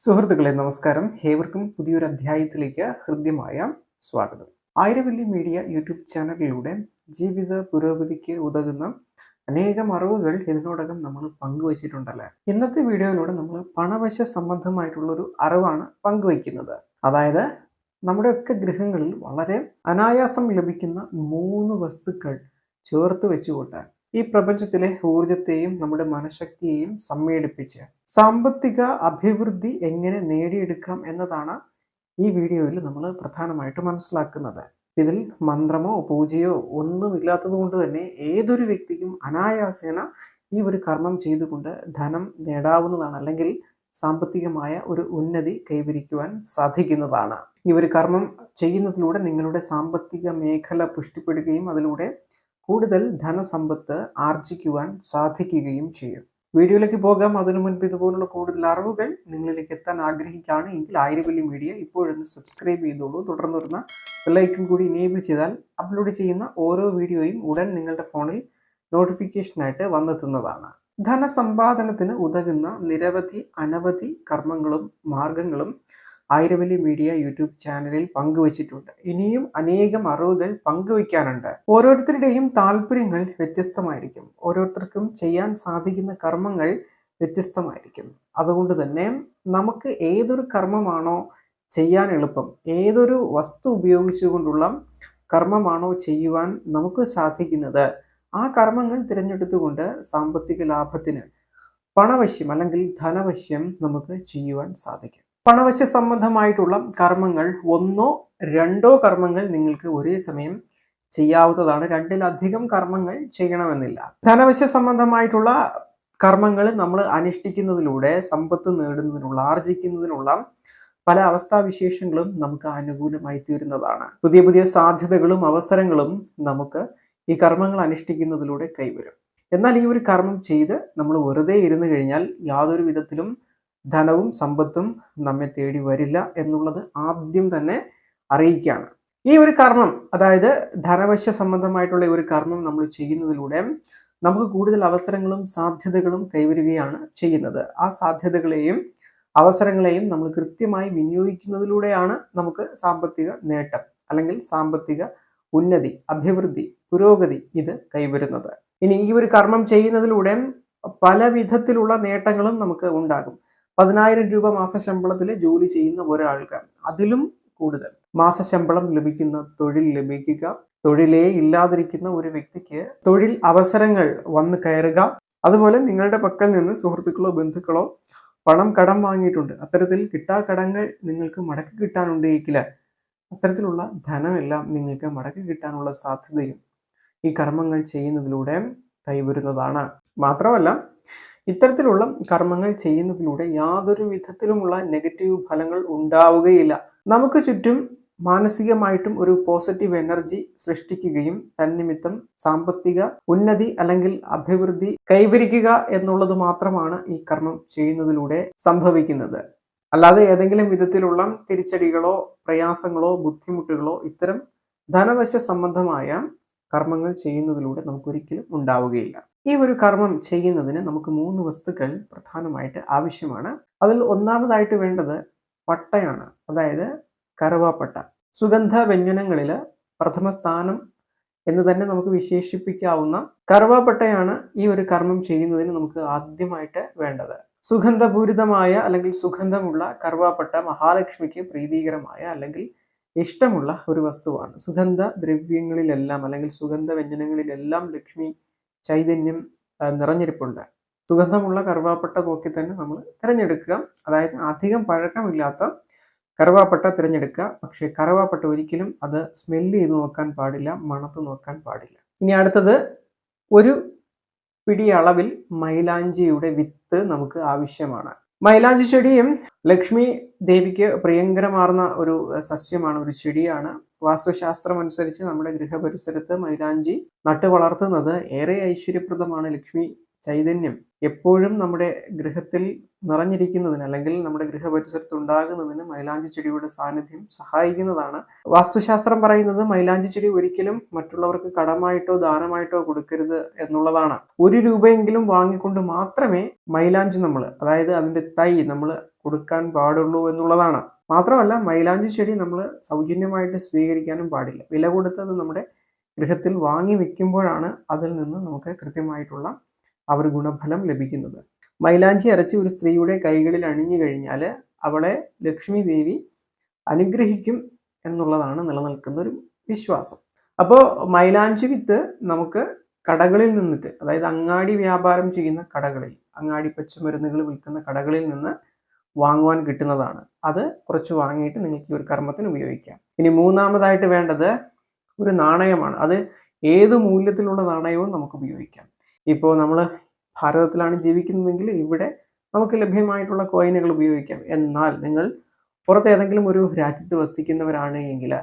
സുഹൃത്തുക്കളെ നമസ്കാരം. ഏവർക്കും പുതിയൊരു അധ്യായത്തിലേക്ക് ഹൃദ്യമായ സ്വാഗതം. ആയിരവല്ലി മീഡിയ യൂട്യൂബ് ചാനലിലൂടെ ജീവിത പുരോഗതിക്ക് ഉതകുന്ന അനേകം അറിവുകൾ ഇതിനോടകം നമ്മൾ പങ്കുവച്ചിട്ടുണ്ടല്ലേ. ഇന്നത്തെ വീഡിയോയിലൂടെ നമ്മൾ പണവശ സംബന്ധമായിട്ടുള്ളൊരു അറിവാണ് പങ്കുവയ്ക്കുന്നത്. അതായത് നമ്മുടെയൊക്കെ ഗൃഹങ്ങളിൽ വളരെ അനായാസം ലഭിക്കുന്ന 3 വസ്തുക്കൾ ചേർത്ത് വെച്ചുകൊണ്ട് ഈ പ്രപഞ്ചത്തിലെ ഊർജത്തെയും നമ്മുടെ മനഃശക്തിയെയും സമ്മേളിപ്പിച്ച് സാമ്പത്തിക അഭിവൃദ്ധി എങ്ങനെ നേടിയെടുക്കാം എന്നതാണ് ഈ വീഡിയോയിൽ നമ്മൾ പ്രധാനമായിട്ട് മനസ്സിലാക്കുന്നത്. ഇതിൽ മന്ത്രമോ പൂജയോ ഒന്നുമില്ലാത്തത് കൊണ്ട് തന്നെ ഏതൊരു വ്യക്തിക്കും അനായാസേന ഈ ഒരു കർമ്മം ചെയ്തുകൊണ്ട് ധനം നേടാവുന്നതാണ്, അല്ലെങ്കിൽ സാമ്പത്തികമായ ഒരു ഉന്നതി കൈവരിക്കുവാൻ സാധിക്കുന്നതാണ്. ഈ ഒരു കർമ്മം ചെയ്യുന്നതിലൂടെ നിങ്ങളുടെ സാമ്പത്തിക മേഖല പുഷ്ടിപ്പെടുകയും അതിലൂടെ കൂടുതൽ ധനസമ്പത്ത് ആർജിക്കുവാൻ സാധിക്കുകയും ചെയ്യും. വീഡിയോയിലേക്ക് പോകാം. അതിനു മുൻപ് ഇതുപോലുള്ള കൂടുതൽ അറിവുകൾ നിങ്ങളിലേക്ക് എത്താൻ ആഗ്രഹിക്കുകയാണ് എങ്കിൽ ആയിരവല്ലി മീഡിയ ഇപ്പോഴൊന്ന് സബ്സ്ക്രൈബ് ചെയ്തോളൂ. തുടർന്ന് വരുന്ന ബെല്ലൈക്കൺ കൂടി എനേബിൾ ചെയ്താൽ അപ്ലോഡ് ചെയ്യുന്ന ഓരോ വീഡിയോയും ഉടൻ നിങ്ങളുടെ ഫോണിൽ നോട്ടിഫിക്കേഷനായിട്ട് വന്നെത്തുന്നതാണ്. ധനസമ്പാദനത്തിന് ഉതകുന്ന അനവധി കർമ്മങ്ങളും മാർഗങ്ങളും ആയിരവല്ലി മീഡിയ യൂട്യൂബ് ചാനലിൽ പങ്കുവച്ചിട്ടുണ്ട്. ഇനിയും അനേകം അറിവുകൾ പങ്കുവയ്ക്കാനുണ്ട്. ഓരോരുത്തരുടെയും താല്പര്യങ്ങൾ വ്യത്യസ്തമായിരിക്കും. ഓരോരുത്തർക്കും ചെയ്യാൻ സാധിക്കുന്ന കർമ്മങ്ങൾ വ്യത്യസ്തമായിരിക്കും. അതുകൊണ്ട് തന്നെ നമുക്ക് ഏതൊരു കർമ്മമാണോ ചെയ്യാൻ എളുപ്പം, ഏതൊരു വസ്തു ഉപയോഗിച്ചുകൊണ്ടുള്ള കർമ്മമാണോ ചെയ്യുവാൻ നമുക്ക് സാധിക്കുന്നത്, ആ കർമ്മങ്ങൾ തിരഞ്ഞെടുത്തുകൊണ്ട് സാമ്പത്തിക ലാഭത്തിന് പണവശ്യം അല്ലെങ്കിൽ ധനവശ്യം നമുക്ക് ചെയ്യുവാൻ സാധിക്കും. പണവശ്യ സംബന്ധമായിട്ടുള്ള കർമ്മങ്ങൾ 1 or 2 കർമ്മങ്ങൾ നിങ്ങൾക്ക് ഒരേ സമയം ചെയ്യാവുന്നതാണ്. 2-ലധികം കർമ്മങ്ങൾ ചെയ്യണമെന്നില്ല. ധനവശ്യ സംബന്ധമായിട്ടുള്ള കർമ്മങ്ങൾ നമ്മൾ അനുഷ്ഠിക്കുന്നതിലൂടെ സമ്പത്ത് നേടുന്നതിനുള്ള, ആർജിക്കുന്നതിനുള്ള പല അവസ്ഥാവിശേഷങ്ങളും നമുക്ക് അനുകൂലമായി തീരുന്നതാണ്. പുതിയ പുതിയ സാധ്യതകളും അവസരങ്ങളും നമുക്ക് ഈ കർമ്മങ്ങൾ അനുഷ്ഠിക്കുന്നതിലൂടെ കൈവരും. എന്നാൽ ഈ ഒരു കർമ്മം ചെയ്ത് നമ്മൾ വെറുതെ ഇരുന്നു കഴിഞ്ഞാൽ യാതൊരു വിധത്തിലും ധനവും സമ്പത്തും നമ്മെ തേടി വരില്ല എന്നുള്ളത് ആദ്യം തന്നെ അറിയിക്കുകയാണ്. ഈ ഒരു കർമ്മം, അതായത് ധനവശ്യ സംബന്ധമായിട്ടുള്ള ഒരു കർമ്മം നമ്മൾ ചെയ്യുന്നതിലൂടെ നമുക്ക് കൂടുതൽ അവസരങ്ങളും സാധ്യതകളും കൈവരികയാണ് ചെയ്യുന്നത്. ആ സാധ്യതകളെയും അവസരങ്ങളെയും നമ്മൾ കൃത്യമായി വിനിയോഗിക്കുന്നതിലൂടെയാണ് നമുക്ക് സാമ്പത്തിക നേട്ടം അല്ലെങ്കിൽ സാമ്പത്തിക ഉന്നതി, അഭിവൃദ്ധി, പുരോഗതി ഇത് കൈവരുന്നത്. ഇനി ഈ ഒരു കർമ്മം ചെയ്യുന്നതിലൂടെ പല വിധത്തിലുള്ള നേട്ടങ്ങളും നമുക്ക് ഉണ്ടാകും. 10,000 രൂപ മാസശമ്പളത്തിൽ ജോലി ചെയ്യുന്ന ഒരാൾക്ക് അതിലും കൂടുതൽ മാസശമ്പളം ലഭിക്കുന്ന തൊഴിൽ ലഭിക്കുക, തൊഴിലേ ഇല്ലാതിരിക്കുന്ന ഒരു വ്യക്തിക്ക് തൊഴിൽ അവസരങ്ങൾ വന്നു കയറുക, അതുപോലെ നിങ്ങളുടെ പക്കൽ നിന്ന് സുഹൃത്തുക്കളോ ബന്ധുക്കളോ പണം കടം വാങ്ങിയിട്ടുണ്ട്, അത്തരത്തിൽ കിട്ടാക്കടങ്ങൾ നിങ്ങൾക്ക് മടക്കി കിട്ടാനുണ്ടെങ്കിൽ അത്തരത്തിലുള്ള ധനമെല്ലാം നിങ്ങൾക്ക് മടക്കി കിട്ടാനുള്ള സാധ്യതയും ഈ കർമ്മങ്ങൾ ചെയ്യുന്നതിലൂടെ കൈവരുന്നതാണ്. മാത്രമല്ല, ഇത്തരത്തിലുള്ള കർമ്മങ്ങൾ ചെയ്യുന്നതിലൂടെ യാതൊരു വിധത്തിലുമുള്ള നെഗറ്റീവ് ഫലങ്ങൾ ഉണ്ടാവുകയില്ല. നമുക്ക് ചുറ്റും മാനസികമായിട്ടും ഒരു പോസിറ്റീവ് എനർജി സൃഷ്ടിക്കുകയും തന്നിമിത്തം സാമ്പത്തിക ഉന്നതി അല്ലെങ്കിൽ അഭിവൃദ്ധി കൈവരിക്കുക എന്നുള്ളത് മാത്രമാണ് ഈ കർമ്മം ചെയ്യുന്നതിലൂടെ സംഭവിക്കുന്നത്. അല്ലാതെ ഏതെങ്കിലും വിധത്തിലുള്ള തിരിച്ചടികളോ പ്രയാസങ്ങളോ ബുദ്ധിമുട്ടുകളോ ഇത്തരം ധനവശ സംബന്ധമായ കർമ്മങ്ങൾ ചെയ്യുന്നതിലൂടെ നമുക്കൊരിക്കലും ഉണ്ടാവുകയില്ല. ഈ ഒരു കർമ്മം ചെയ്യുന്നതിന് നമുക്ക് 3 വസ്തുക്കൾ പ്രധാനമായിട്ട് ആവശ്യമാണ്. അതിൽ ഒന്നാമതായിട്ട് വേണ്ടത് പട്ടയാണ്, അതായത് കറുവാപ്പട്ട. സുഗന്ധ വ്യഞ്ജനങ്ങളിൽ പ്രഥമ സ്ഥാനം എന്ന് തന്നെ നമുക്ക് വിശേഷിപ്പിക്കാവുന്ന കറുവാപ്പട്ടയാണ് ഈ ഒരു കർമ്മം ചെയ്യുന്നതിന് നമുക്ക് ആദ്യമായിട്ട് വേണ്ടത്. സുഗന്ധപൂരിതമായ അല്ലെങ്കിൽ സുഗന്ധമുള്ള കറുവാപ്പട്ട മഹാലക്ഷ്മിക്ക് പ്രീതികരമായ അല്ലെങ്കിൽ ഇഷ്ടമുള്ള ഒരു വസ്തുവാണ്. സുഗന്ധ ദ്രവ്യങ്ങളിലെല്ലാം അല്ലെങ്കിൽ സുഗന്ധ വ്യഞ്ജനങ്ങളിലെല്ലാം ലക്ഷ്മി ചൈതന്യം നിറഞ്ഞിരിപ്പുണ്ട്. സുഗന്ധമുള്ള കറുവാപ്പട്ട നോക്കി തന്നെ നമ്മൾ തിരഞ്ഞെടുക്കുക. അതായത് അധികം പഴക്കമില്ലാത്ത കറുവാപ്പട്ട തിരഞ്ഞെടുക്കുക. പക്ഷേ കറുവാപ്പട്ട ഒരിക്കലും അത് സ്മെല്ല് ചെയ്ത് നോക്കാൻ പാടില്ല, മണത്ത് നോക്കാൻ പാടില്ല. ഇനി അടുത്തത്, ഒരു പിടി അളവിൽ മൈലാഞ്ചിയുടെ വിത്ത് നമുക്ക് ആവശ്യമാണ്. മൈലാഞ്ചി ചെടിയും ലക്ഷ്മി ദേവിക്ക് പ്രിയങ്കരമാർന്ന ഒരു സസ്യമാണ്, ഒരു ചെടിയാണ്. വാസ്തുശാസ്ത്രം അനുസരിച്ച് നമ്മുടെ ഗൃഹപരിസരത്ത് മൈലാഞ്ചി നട്ടു വളർത്തുന്നത് ഏറെ ഐശ്വര്യപ്രദമാണ്. ലക്ഷ്മി ചൈതന്യം എപ്പോഴും നമ്മുടെ ഗൃഹത്തിൽ നിറഞ്ഞിരിക്കുന്നതിന് അല്ലെങ്കിൽ നമ്മുടെ ഗൃഹപരിസരത്ത് ഉണ്ടാകുന്നതിന് മൈലാഞ്ചി ചെടിയുടെ സാന്നിധ്യം സഹായിക്കുന്നതാണ്. വാസ്തുശാസ്ത്രം പറയുന്നത് മൈലാഞ്ചി ചെടി ഒരിക്കലും മറ്റുള്ളവർക്ക് കടമായിട്ടോ ദാനമായിട്ടോ കൊടുക്കരുത് എന്നുള്ളതാണ്. 1 രൂപയെങ്കിലും വാങ്ങിക്കൊണ്ട് മാത്രമേ മൈലാഞ്ചി അതായത് അതിന്റെ തൈ നമ്മൾ കൊടുക്കാൻ പാടുള്ളൂ എന്നുള്ളതാണ്. മാത്രമല്ല മൈലാഞ്ചി ചെടി നമ്മൾ സൗജന്യമായിട്ട് സ്വീകരിക്കാനും പാടില്ല. വില കൊടുത്തത് നമ്മുടെ ഗൃഹത്തിൽ വാങ്ങി വെക്കുമ്പോഴാണ് അതിൽ നിന്ന് നമുക്ക് കൃത്യമായിട്ടുള്ള ആ ഒരു ഗുണഫലം ലഭിക്കുന്നത്. മൈലാഞ്ചി അരച്ച് ഒരു സ്ത്രീയുടെ കൈകളിൽ അണിഞ്ഞു കഴിഞ്ഞാൽ അവളെ ലക്ഷ്മി ദേവി അനുഗ്രഹിക്കും എന്നുള്ളതാണ് നിലനിൽക്കുന്ന ഒരു വിശ്വാസം. അപ്പോൾ മൈലാഞ്ചി വിത്ത് നമുക്ക് കടകളിൽ നിന്നിട്ട്, അതായത് അങ്ങാടി വ്യാപാരം ചെയ്യുന്ന കടകളിൽ, അങ്ങാടി പച്ചമരുന്നുകൾ വിൽക്കുന്ന കടകളിൽ നിന്ന് വാങ്ങുവാൻ കിട്ടുന്നതാണ്. അത് കുറച്ച് വാങ്ങിയിട്ട് നിങ്ങൾക്ക് ഈ ഒരു കർമ്മത്തിന് ഉപയോഗിക്കാം. ഇനി മൂന്നാമതായിട്ട് വേണ്ടത് ഒരു നാണയമാണ്. അത് ഏത് മൂല്യത്തിലുള്ള നാണയവും നമുക്ക് ഉപയോഗിക്കാം. ഇപ്പോൾ നമ്മൾ ഭാരതത്തിലാണ് ജീവിക്കുന്നതെങ്കിൽ ഇവിടെ നമുക്ക് ലഭ്യമായിട്ടുള്ള കോയിനുകൾ ഉപയോഗിക്കാം. എന്നാൽ നിങ്ങൾ പുറത്ത് ഏതെങ്കിലും ഒരു രാജ്യത്ത് വസിക്കുന്നവരാണ് എങ്കിൽ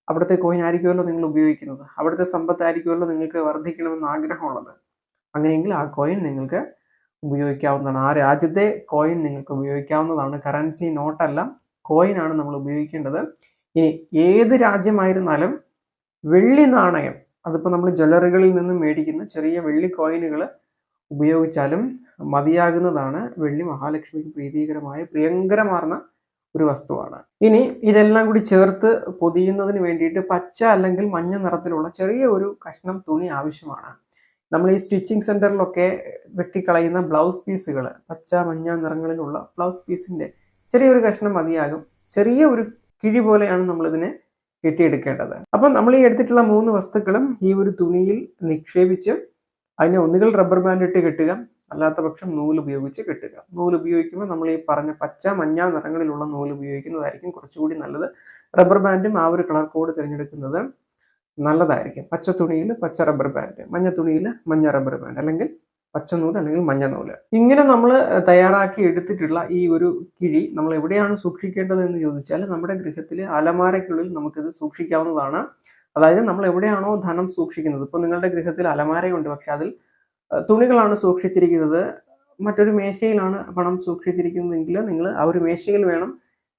അവിടുത്തെ കോയിൻ ആയിരിക്കുമല്ലോ നിങ്ങൾ ഉപയോഗിക്കുന്നത്, അവിടുത്തെ സമ്പത്തായിരിക്കുമല്ലോ നിങ്ങൾക്ക് വർദ്ധിക്കണമെന്ന് ആഗ്രഹമുള്ളത്. അങ്ങനെയെങ്കിൽ ആ കോയിൻ നിങ്ങൾക്ക് ഉപയോഗിക്കാവുന്നതാണ്. ആ രാജ്യത്തെ കോയിൻ നിങ്ങൾക്ക് ഉപയോഗിക്കാവുന്നതാണ്. കറൻസി നോട്ടല്ല, കോയിനാണ് നമ്മൾ ഉപയോഗിക്കേണ്ടത്. ഇനി ഏത് രാജ്യമായിരുന്നാലും വെള്ളി നാണയം, അതിപ്പോൾ നമ്മൾ ജ്വല്ലറികളിൽ നിന്ന് മേടിക്കുന്ന ചെറിയ വെള്ളി കോയിനുകൾ ഉപയോഗിച്ചാലും മതിയാകുന്നതാണ്. വെള്ളി മഹാലക്ഷ്മിക്ക് പ്രീതികരമായ പ്രിയങ്കരമാർന്ന ഒരു വസ്തുവാണ്. ഇനി ഇതെല്ലാം കൂടി ചേർത്ത് പൊതിയുന്നതിന് വേണ്ടിയിട്ട് പച്ച അല്ലെങ്കിൽ മഞ്ഞ നിറത്തിലുള്ള ചെറിയ ഒരു കഷ്ണം തുണി ആവശ്യമാണ്. നമ്മൾ ഈ സ്റ്റിച്ചിങ് സെന്ററിലൊക്കെ വെട്ടിക്കളയുന്ന ബ്ലൗസ് പീസുകൾ, പച്ച മഞ്ഞ നിറങ്ങളിലുള്ള ബ്ലൗസ് പീസിന്റെ ചെറിയൊരു കഷ്ണം മതിയാകും. ചെറിയ ഒരു കിഴി പോലെയാണ് നമ്മളിതിനെ കെട്ടിയെടുക്കേണ്ടത്. അപ്പം നമ്മൾ ഈ എടുത്തിട്ടുള്ള 3 വസ്തുക്കളും ഈ ഒരു തുണിയിൽ നിക്ഷേപിച്ച് അതിനെ ഒന്നുകിൽ റബ്ബർ ബാൻഡ് ഇട്ട് കെട്ടുക, അല്ലാത്ത പക്ഷം നൂല് ഉപയോഗിച്ച് കെട്ടുക. നൂല് ഉപയോഗിക്കുമ്പോൾ നമ്മൾ ഈ പറഞ്ഞ പച്ച മഞ്ഞ നിറങ്ങളിലുള്ള നൂല് ഉപയോഗിക്കുന്നതായിരിക്കും കുറച്ചുകൂടി നല്ലത്. റബ്ബർ ബാൻഡും ആ ഒരു കളർ കോഡ് തിരഞ്ഞെടുക്കുന്നത് നല്ലതായിരിക്കും. പച്ച തുണിയിൽ പച്ച റബ്ബർ ബാൻഡ്, മഞ്ഞ തുണിയിൽ മഞ്ഞ റബ്ബർ ബാൻഡ്, അല്ലെങ്കിൽ പച്ച നൂല് അല്ലെങ്കിൽ മഞ്ഞ നൂല്. ഇങ്ങനെ നമ്മൾ തയ്യാറാക്കി എടുത്തിട്ടുള്ള ഈ ഒരു കിഴി നമ്മൾ എവിടെയാണ് സൂക്ഷിക്കേണ്ടത് എന്ന് ചോദിച്ചാൽ നമ്മുടെ ഗൃഹത്തിലെ അലമാരയ്ക്കുള്ളിൽ നമുക്കിത് സൂക്ഷിക്കാവുന്നതാണ്. അതായത് നമ്മൾ എവിടെയാണോ ധനം സൂക്ഷിക്കുന്നത്, ഇപ്പോൾ നിങ്ങളുടെ ഗൃഹത്തിൽ അലമാരയുണ്ട്, പക്ഷെ അതിൽ തുണികളാണ് സൂക്ഷിച്ചിരിക്കുന്നത്, മറ്റൊരു മേശയിലാണ് പണം സൂക്ഷിച്ചിരിക്കുന്നതെങ്കിൽ നിങ്ങൾ ആ ഒരു മേശയിൽ വേണം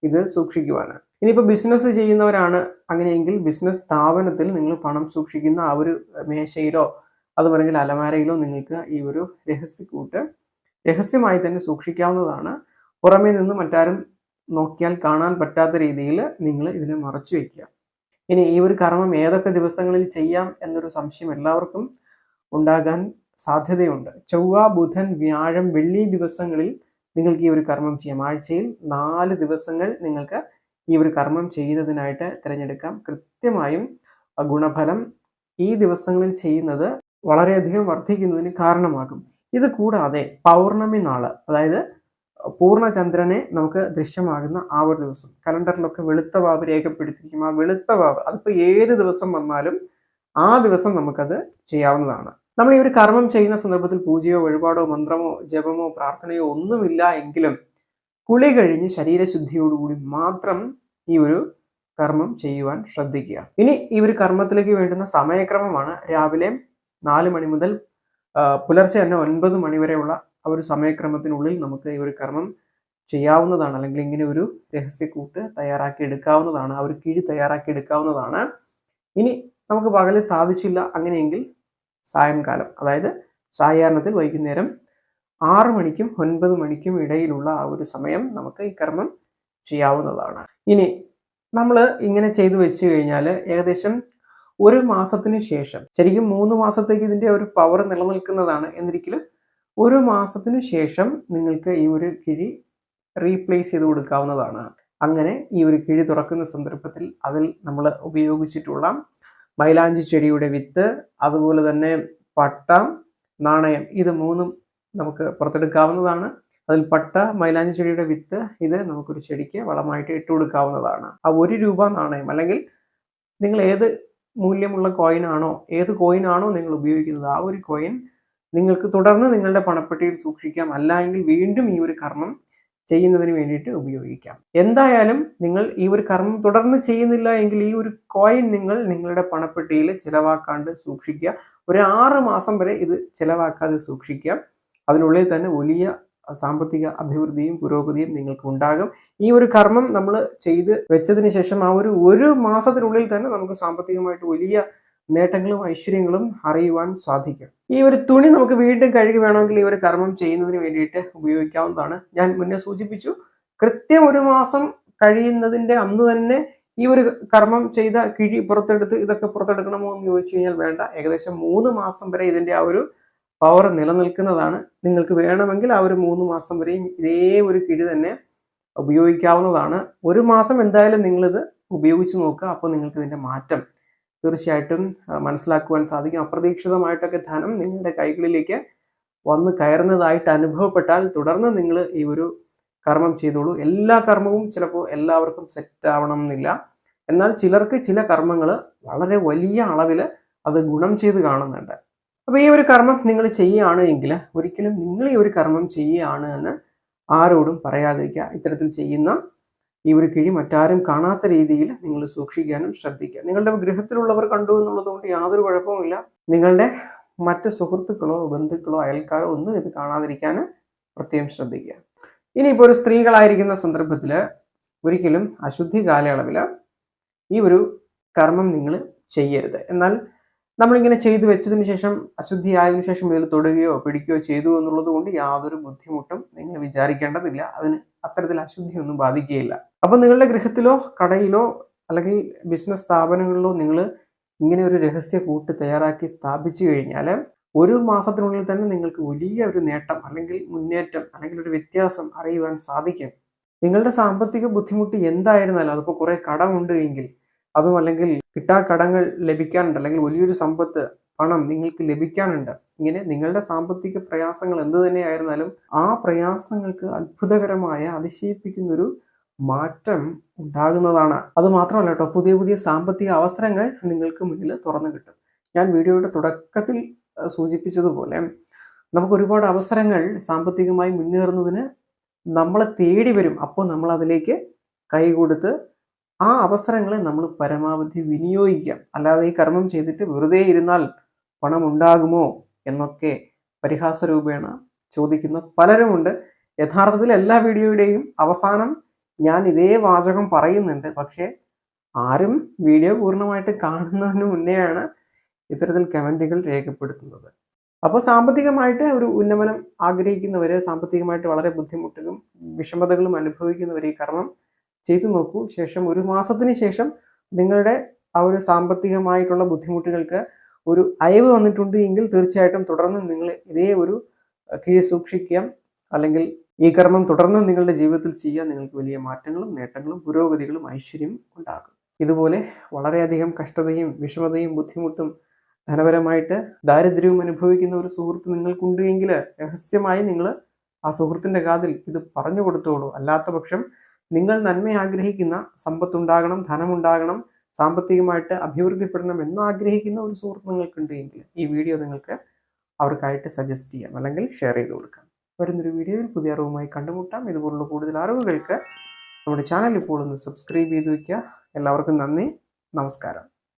ഇത് സൂക്ഷിക്കുവാൻ. ഇനിയിപ്പോൾ ബിസിനസ് ചെയ്യുന്നവരാണ് അങ്ങനെയെങ്കിൽ ബിസിനസ് സ്ഥാപനത്തിൽ നിങ്ങൾ പണം സൂക്ഷിക്കുന്ന ആ ഒരു മേശയിലോ അതുമല്ലെങ്കിൽ അലമാരയിലോ നിങ്ങൾക്ക് ഈ ഒരു രഹസ്യക്കൂട്ട് രഹസ്യമായി തന്നെ സൂക്ഷിക്കാവുന്നതാണ്. പുറമേ നിന്ന് മറ്റാരും നോക്കിയാൽ കാണാൻ പറ്റാത്ത രീതിയിൽ നിങ്ങൾ ഇതിനെ മറച്ചു വയ്ക്കുക. ഇനി ഈ ഒരു കർമ്മം ഏതൊക്കെ ദിവസങ്ങളിൽ ചെയ്യാം എന്നൊരു സംശയം എല്ലാവർക്കും ഉണ്ടാകാൻ സാധ്യതയുണ്ട്. ചൊവ്വ, ബുധൻ, വ്യാഴം, വെള്ളി ദിവസങ്ങളിൽ നിങ്ങൾക്ക് ഈ ഒരു കർമ്മം ചെയ്യാം. ആഴ്ചയിൽ 4 ദിവസങ്ങൾ നിങ്ങൾക്ക് ഈ ഒരു കർമ്മം ചെയ്യുന്നതിനായിട്ട് തിരഞ്ഞെടുക്കാം. കൃത്യമായും ഗുണഫലം ഈ ദിവസങ്ങളിൽ ചെയ്യുന്നത് വളരെയധികം വർദ്ധിക്കുന്നതിന് കാരണമാകും. ഇത് കൂടാതെ പൗർണമി നാള്, അതായത് പൂർണ്ണചന്ദ്രനെ നമുക്ക് ദൃശ്യമാകുന്ന ആ ഒരു ദിവസം കലണ്ടറിലൊക്കെ വെളുത്ത വാവ് രേഖപ്പെടുത്തിയിരിക്കും. ആ വെളുത്ത വാവ് അതിപ്പോൾ ഏത് ദിവസം വന്നാലും ആ ദിവസം നമുക്കത് ചെയ്യാവുന്നതാണ്. നമ്മൾ ഈ ഒരു കർമ്മം ചെയ്യുന്ന സന്ദർഭത്തിൽ പൂജയോ വഴിപാടോ മന്ത്രമോ ജപമോ പ്രാർത്ഥനയോ ഒന്നുമില്ല എങ്കിലും കുളി കഴിഞ്ഞ് ശരീരശുദ്ധിയോടുകൂടി മാത്രം ഈ ഒരു കർമ്മം ചെയ്യുവാൻ ശ്രദ്ധിക്കുക. ഇനി ഈ ഒരു കർമ്മത്തിലേക്ക് വേണ്ടുന്ന സമയക്രമമാണ് രാവിലെ 4 മണി മുതൽ പുലർച്ചെ തന്നെ 9 മണി വരെയുള്ള ആ ഒരു സമയക്രമത്തിനുള്ളിൽ നമുക്ക് ഈ ഒരു കർമ്മം ചെയ്യാവുന്നതാണ്. അല്ലെങ്കിൽ ഇങ്ങനെ ഒരു രഹസ്യക്കൂട്ട് തയ്യാറാക്കി എടുക്കാവുന്നതാണ്, ആ ഒരു കിഴി തയ്യാറാക്കി എടുക്കാവുന്നതാണ്. ഇനി നമുക്ക് പകല് സാധിച്ചില്ല അങ്ങനെയെങ്കിൽ സായംകാലം, അതായത് സായാഹ്നത്തിൽ വൈകുന്നേരം 6 മണിക്കും 9 മണിക്കും ഇടയിലുള്ള ആ ഒരു സമയം നമുക്ക് ഈ കർമ്മം ചെയ്യാവുന്നതാണ്. ഇനി നമ്മൾ ഇങ്ങനെ ചെയ്തു വെച്ച് കഴിഞ്ഞാൽ ഏകദേശം 1 മാസത്തിന് ശേഷം, ശരിക്കും 3 മാസത്തേക്ക് ഇതിൻ്റെ ഒരു പവർ നിലനിൽക്കുന്നതാണ്, എന്നിരിക്കലും 1 മാസത്തിന് ശേഷം നിങ്ങൾക്ക് ഈ ഒരു കിഴി റീപ്ലേസ് ചെയ്ത് കൊടുക്കാവുന്നതാണ്. അങ്ങനെ ഈ ഒരു കിഴി തുറക്കുന്ന സന്ദർഭത്തിൽ അതിൽ നമ്മൾ ഉപയോഗിച്ചിട്ടുള്ള മൈലാഞ്ചി ചെടിയുടെ വിത്ത്, അതുപോലെ തന്നെ പട്ട, നാണയം, ഇത് 3ഉം നമുക്ക് പുറത്തെടുക്കാവുന്നതാണ്. അതിൽ പട്ട, മൈലാഞ്ചി ചെടിയുടെ വിത്ത്, ഇത് നമുക്കൊരു ചെടിക്ക് വളമായിട്ട് ഇട്ട് കൊടുക്കാവുന്നതാണ്. ആ 1 രൂപ നാണയം അല്ലെങ്കിൽ നിങ്ങൾ ഏത് മൂല്യമുള്ള കോയിനാണോ, ഏത് കോയിനാണോ നിങ്ങൾ ഉപയോഗിക്കുന്നത് ആ ഒരു കോയിൻ നിങ്ങൾക്ക് തുടർന്ന് നിങ്ങളുടെ പണപ്പെട്ടിയിൽ സൂക്ഷിക്കാം. അല്ല എങ്കിൽ വീണ്ടും ഈ ഒരു കർമ്മം ചെയ്യുന്നതിന് വേണ്ടിയിട്ട് ഉപയോഗിക്കാം. എന്തായാലും നിങ്ങൾ ഈ ഒരു കർമ്മം തുടർന്ന് ചെയ്യുന്നില്ല എങ്കിൽ ഈ ഒരു കോയിൻ നിങ്ങൾ നിങ്ങളുടെ പണപ്പെട്ടിയിൽ ചിലവാക്കാണ്ട് സൂക്ഷിക്കുക. ഒരു 6 മാസം വരെ ഇത് ചിലവാക്കാതെ സൂക്ഷിക്കുക. അതിനുള്ളിൽ തന്നെ വലിയ സാമ്പത്തിക അഭിവൃദ്ധിയും പുരോഗതിയും നിങ്ങൾക്ക് ഉണ്ടാകും. ഈ ഒരു കർമ്മം നമ്മൾ ചെയ്ത് വെച്ചതിന് ശേഷം ആ ഒരു മാസത്തിനുള്ളിൽ തന്നെ നമുക്ക് സാമ്പത്തികമായിട്ട് വലിയ നേട്ടങ്ങളും ഐശ്വര്യങ്ങളും അറിയുവാൻ സാധിക്കും. ഈ ഒരു തുണി നമുക്ക് വീണ്ടും കഴുകി വേണമെങ്കിൽ ഈ ഒരു കർമ്മം ചെയ്യുന്നതിന് വേണ്ടിയിട്ട് ഉപയോഗിക്കാവുന്നതാണ്. ഞാൻ മുന്നേ സൂചിപ്പിച്ചു, കൃത്യം ഒരു മാസം കഴിയുന്നതിന്റെ അന്ന് തന്നെ ഈ ഒരു കർമ്മം ചെയ്ത കിഴി പുറത്തെടുത്ത് ഇതൊക്കെ പുറത്തെടുക്കണമോ എന്ന് ചോദിച്ചു കഴിഞ്ഞാൽ വേണ്ട. ഏകദേശം 3 മാസം വരെ ഇതിന്റെ ആ ഒരു പവർ നിലനിൽക്കുന്നതാണ്. നിങ്ങൾക്ക് വേണമെങ്കിൽ ആ ഒരു 3 മാസം വരെയും ഇതേ ഒരു കിഴി തന്നെ ഉപയോഗിക്കാവുന്നതാണ്. ഒരു മാസം എന്തായാലും നിങ്ങളിത് ഉപയോഗിച്ച് നോക്കുക. അപ്പോൾ നിങ്ങൾക്ക് ഇതിന്റെ മാറ്റം തീർച്ചയായിട്ടും മനസ്സിലാക്കുവാൻ സാധിക്കും. അപ്രതീക്ഷിതമായിട്ടൊക്കെ ധനം നിങ്ങളുടെ കൈകളിലേക്ക് വന്ന് കയറുന്നതായിട്ട് അനുഭവപ്പെട്ടാൽ തുടർന്ന് നിങ്ങൾ ഈ ഒരു കർമ്മം ചെയ്തോളൂ. എല്ലാ കർമ്മവും ചിലപ്പോൾ എല്ലാവർക്കും സെറ്റ് ആവണം എന്നില്ല. എന്നാൽ ചിലർക്ക് ചില കർമ്മങ്ങൾ വളരെ വലിയ അളവിൽ അത് ഗുണം ചെയ്ത് കാണുന്നുണ്ട്. അപ്പോൾ ഈ ഒരു കർമ്മം നിങ്ങൾ ചെയ്യുകയാണ് എങ്കിൽ ഒരിക്കലും നിങ്ങൾ ഈ ഒരു കർമ്മം ചെയ്യുകയാണ് എന്ന് ആരോടും പറയാതിരിക്കുക. ഇത്തരത്തിൽ ചെയ്യുന്ന ഈ ഒരു കിഴി മറ്റാരും കാണാത്ത രീതിയിൽ നിങ്ങൾ സൂക്ഷിക്കാനും ശ്രദ്ധിക്കുക. നിങ്ങളുടെ ഗൃഹത്തിലുള്ളവർ കണ്ടു എന്നുള്ളത് കൊണ്ട് യാതൊരു കുഴപ്പവുമില്ല. നിങ്ങളുടെ മറ്റ് സുഹൃത്തുക്കളോ ബന്ധുക്കളോ അയൽക്കാരോ ഒന്നും ഇത് കാണാതിരിക്കാൻ പ്രത്യേകം ശ്രദ്ധിക്കുക. ഇനിയിപ്പോൾ ഒരു സ്ത്രീകളായിരിക്കുന്ന സന്ദർഭത്തിൽ ഒരിക്കലും അശുദ്ധി കാലയളവിൽ ഈ ഒരു കർമ്മം നിങ്ങൾ ചെയ്യരുത്. എന്നാൽ നമ്മളിങ്ങനെ ചെയ്തു വെച്ചതിന് ശേഷം അശുദ്ധി ആയതിനു ശേഷം ഇതിൽ തൊടുകയോ പിടിക്കുകയോ ചെയ്തു എന്നുള്ളത് കൊണ്ട് യാതൊരു ബുദ്ധിമുട്ടും നിങ്ങൾ വിചാരിക്കേണ്ടതില്ല. അതിന് അത്തരത്തിൽ അശുദ്ധിയൊന്നും ബാധിക്കുകയില്ല. അപ്പം നിങ്ങളുടെ ഗൃഹത്തിലോ കടയിലോ അല്ലെങ്കിൽ ബിസിനസ് സ്ഥാപനങ്ങളിലോ നിങ്ങൾ ഇങ്ങനെ ഒരു രഹസ്യ കൂട്ട് തയ്യാറാക്കി സ്ഥാപിച്ചു കഴിഞ്ഞാൽ ഒരു മാസത്തിനുള്ളിൽ തന്നെ നിങ്ങൾക്ക് വലിയ ഒരു നേട്ടം അല്ലെങ്കിൽ മുന്നേറ്റം അല്ലെങ്കിൽ ഒരു വ്യത്യാസം അറിയുവാൻ സാധിക്കും. നിങ്ങളുടെ സാമ്പത്തിക ബുദ്ധിമുട്ട് എന്തായിരുന്നാലും, അതിപ്പോൾ കുറെ കടമുണ്ട് എങ്കിൽ അതും അല്ലെങ്കിൽ കടങ്ങൾ ലഭിക്കാനുണ്ട്, അല്ലെങ്കിൽ വലിയൊരു സമ്പത്ത് പണം നിങ്ങൾക്ക് ലഭിക്കാനുണ്ട്, ഇങ്ങനെ നിങ്ങളുടെ സാമ്പത്തിക പ്രയാസങ്ങൾ എന്ത് തന്നെയായിരുന്നാലും ആ പ്രയാസങ്ങൾക്ക് അത്ഭുതകരമായ അതിശയിപ്പിക്കുന്നൊരു മാറ്റം ഉണ്ടാകുന്നതാണ്. അത് മാത്രമല്ല കേട്ടോ, പുതിയ പുതിയ സാമ്പത്തിക അവസരങ്ങൾ നിങ്ങൾക്ക് മുന്നിൽ തുറന്നു കിട്ടും. ഞാൻ വീഡിയോയുടെ തുടക്കത്തിൽ സൂചിപ്പിച്ചതുപോലെ നമുക്ക് ഒരുപാട് അവസരങ്ങൾ സാമ്പത്തികമായി മുന്നേറുന്നതിന് നമ്മളെ തേടി വരും. അപ്പോൾ നമ്മൾ അതിലേക്ക് കൈകൊടുത്ത് ആ അവസരങ്ങളെ നമ്മൾ പരമാവധി വിനിയോഗിക്കാം. അല്ലാതെ ഈ കർമ്മം ചെയ്തിട്ട് വെറുതെ ഇരുന്നാൽ പണം ഉണ്ടാകുമോ എന്നൊക്കെ പരിഹാസ രൂപേണ ചോദിക്കുന്ന പലരുമുണ്ട്. യഥാർത്ഥത്തിൽ എല്ലാ വീഡിയോയുടെയും അവസാനം ഞാൻ ഇതേ വാചകം പറയുന്നുണ്ട്. പക്ഷേ ആരും വീഡിയോ പൂർണ്ണമായിട്ട് കാണുന്നതിന് മുന്നെയാണ് ഇത്തരത്തിൽ കമൻറ്റുകൾ രേഖപ്പെടുത്തുന്നത്. അപ്പോൾ സാമ്പത്തികമായിട്ട് ഒരു ഉന്നമനം ആഗ്രഹിക്കുന്നവർ, സാമ്പത്തികമായിട്ട് വളരെ ബുദ്ധിമുട്ടുകളും വിഷമതകളും അനുഭവിക്കുന്നവർ ഈ കർമ്മം ചെയ്തു നോക്കൂ. ശേഷം ഒരു മാസത്തിന് ശേഷം നിങ്ങളുടെ ആ ഒരു സാമ്പത്തികമായിട്ടുള്ള ബുദ്ധിമുട്ടുകൾക്ക് ഒരു അയവ് വന്നിട്ടുണ്ട് എങ്കിൽ തീർച്ചയായിട്ടും തുടർന്ന് നിങ്ങൾ ഇതേ ഒരു കിഴി സൂക്ഷിക്കുക, അല്ലെങ്കിൽ ഈ കർമ്മം തുടർന്ന് നിങ്ങളുടെ ജീവിതത്തിൽ ചെയ്യുക. നിങ്ങൾക്ക് വലിയ മാറ്റങ്ങളും നേട്ടങ്ങളും പുരോഗതികളും ഐശ്വര്യവും ഉണ്ടാകും. ഇതുപോലെ വളരെയധികം കഷ്ടതയും വിഷമതയും ബുദ്ധിമുട്ടും ധനപരമായിട്ട് ദാരിദ്ര്യവും അനുഭവിക്കുന്ന ഒരു സുഹൃത്ത് നിങ്ങൾക്കുണ്ട് എങ്കിൽ രഹസ്യമായി നിങ്ങൾ ആ സുഹൃത്തിൻ്റെ കാതിൽ ഇത് പറഞ്ഞു കൊടുത്തോളൂ. അല്ലാത്ത പക്ഷം നിങ്ങൾ നന്മ ആഗ്രഹിക്കുന്ന, സമ്പത്തുണ്ടാകണം, ധനമുണ്ടാകണം, സാമ്പത്തികമായിട്ട് അഭിവൃദ്ധിപ്പെടണം എന്നാഗ്രഹിക്കുന്ന ഒരു സുഹൃത്ത് നിങ്ങൾക്കുണ്ട് എങ്കിൽ ഈ വീഡിയോ നിങ്ങൾക്ക് അവർക്കായിട്ട് സജസ്റ്റ് ചെയ്യാം, അല്ലെങ്കിൽ ഷെയർ ചെയ്ത് കൊടുക്കാം. വരുന്നൊരു വീഡിയോയിൽ പുതിയ അറിവുമായി കണ്ടുമുട്ടാം. ഇതുപോലുള്ള കൂടുതൽ അറിവുകൾക്ക് നമ്മുടെ ചാനൽ ഇപ്പോൾ ഒന്ന് സബ്സ്ക്രൈബ് ചെയ്ത് വയ്ക്കുക. എല്ലാവർക്കും നന്ദി, നമസ്കാരം.